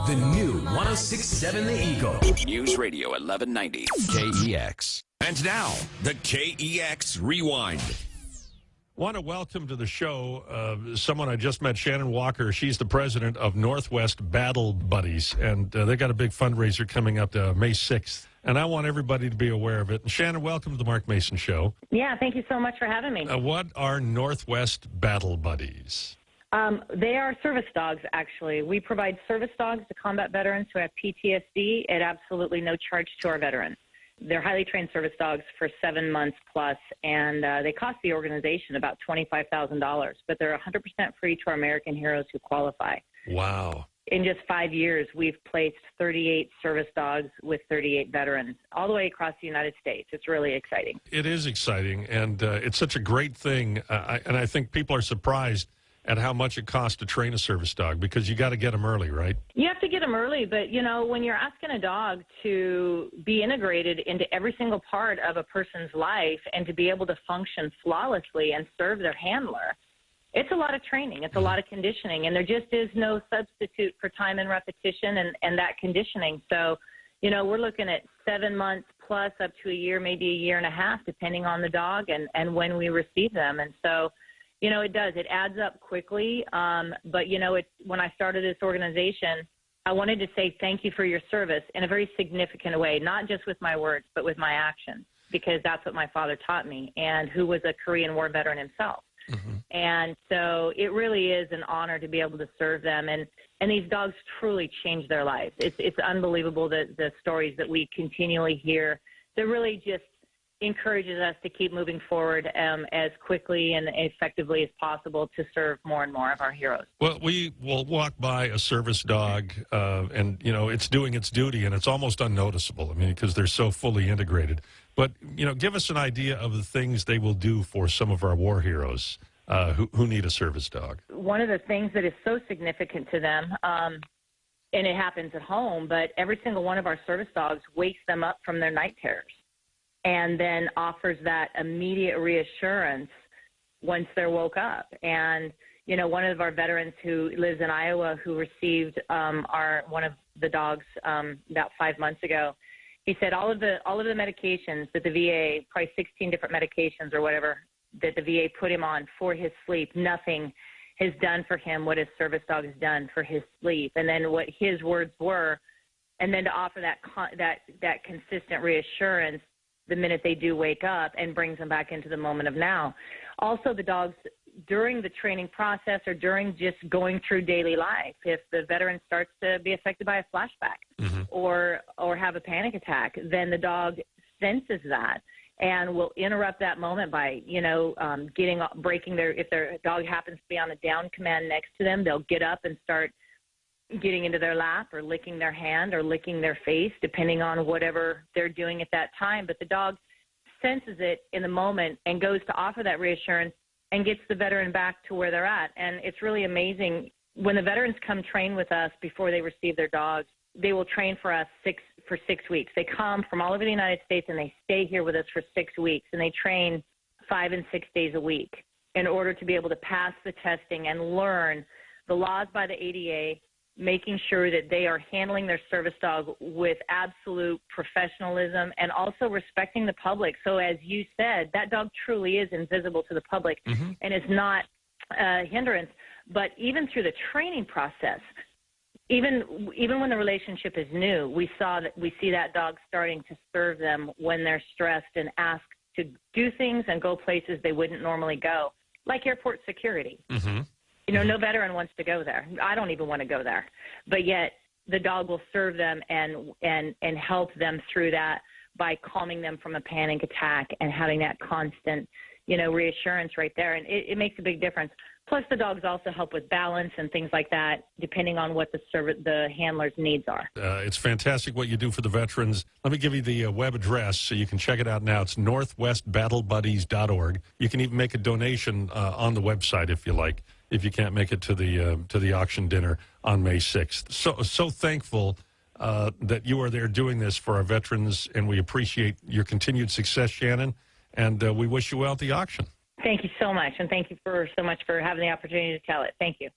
The new 106.7 The Eagle. News Radio 1190 KEX. And now, the KEX Rewind. Want to welcome to the show someone I just met, Shannon Walker. She's the president of Northwest Battle Buddies, and they got a big fundraiser coming up May 6th. And I want everybody to be aware of it. And Shannon, welcome to the Mark Mason Show. Yeah, thank you so much for having me. What are Northwest Battle Buddies? They are service dogs, actually. We provide service dogs to combat veterans who have PTSD at absolutely no charge to our veterans. They're highly trained service dogs for 7 months plus, and they cost the organization about $25,000, but they're 100% free to our American heroes who qualify. Wow. In just 5 years, we've placed 38 service dogs with 38 veterans all the way across the United States. It's really exciting. It is exciting, and it's such a great thing, and I think people are surprised at how much it costs to train a service dog, because you got to get them early, right? You have to get them early, but, you know, when you're asking a dog to be integrated into every single part of a person's life and to be able to function flawlessly and serve their handler, it's a lot of training. It's a lot of conditioning, and there just is no substitute for time and repetition and that conditioning. So, you know, we're looking at 7 months plus up to a year, maybe a year and a half, depending on the dog and when we receive them. And so, you know, it does. It adds up quickly. But, you know, when I started this organization, I wanted to say thank you for your service in a very significant way, not just with my words, but with my actions, because that's what my father taught me, and who was a Korean War veteran himself. Mm-hmm. And so it really is an honor to be able to serve them. And these dogs truly change their lives. It's unbelievable the stories that we continually hear that really just encourages us to keep moving forward as quickly and effectively as possible to serve more and more of our heroes. Well, we will walk by a service dog, and, you know, it's doing its duty, and it's almost unnoticeable, I mean, because they're so fully integrated. But, you know, give us an idea of the things they will do for some of our war heroes who need a service dog. One of the things that is so significant to them, and it happens at home, but every single one of our service dogs wakes them up from their night terrors, and then offers that immediate reassurance once they're woke up. And, you know, one of our veterans who lives in Iowa who received one of the dogs about 5 months ago, he said all of the medications that the VA, probably 16 different medications or whatever, that the VA put him on for his sleep, nothing has done for him what his service dog has done for his sleep. And then what his words were, and then to offer that consistent reassurance the minute they do wake up, and brings them back into the moment of now. Also, the dogs, during the training process or during just going through daily life, if the veteran starts to be affected by a flashback mm-hmm. or have a panic attack, then the dog senses that and will interrupt that moment by, you know, if their dog happens to be on a down command next to them, they'll get up and start getting into their lap or licking their hand or licking their face, depending on whatever they're doing at that time. But the dog senses it in the moment and goes to offer that reassurance and gets the veteran back to where they're at. And it's really amazing. When the veterans come train with us before they receive their dogs, they will train for us for 6 weeks. They come from all over the United States and they stay here with us for 6 weeks, and they train 5 and 6 days a week in order to be able to pass the testing and learn the laws by the ADA, making sure that they are handling their service dog with absolute professionalism and also respecting the public. So as you said, that dog truly is invisible to the public mm-hmm. and is not a hindrance. But even through the training process, even when the relationship is new, we see that dog starting to serve them when they're stressed and ask to do things and go places they wouldn't normally go, like airport security. Mm-hmm. You know, no veteran wants to go there. I don't even want to go there. But yet the dog will serve them and help them through that by calming them from a panic attack and having that constant, you know, reassurance right there. And it makes a big difference. Plus, the dogs also help with balance and things like that, depending on what the handler's needs are. It's fantastic what you do for the veterans. Let me give you the web address so you can check it out now. It's northwestbattlebuddies.org. You can even make a donation on the website if you like, if you can't make it to the auction dinner on May 6th. So thankful that you are there doing this for our veterans, and we appreciate your continued success, Shannon, and we wish you well at the auction. Thank you so much, and thank you so much for having the opportunity to tell it. Thank you.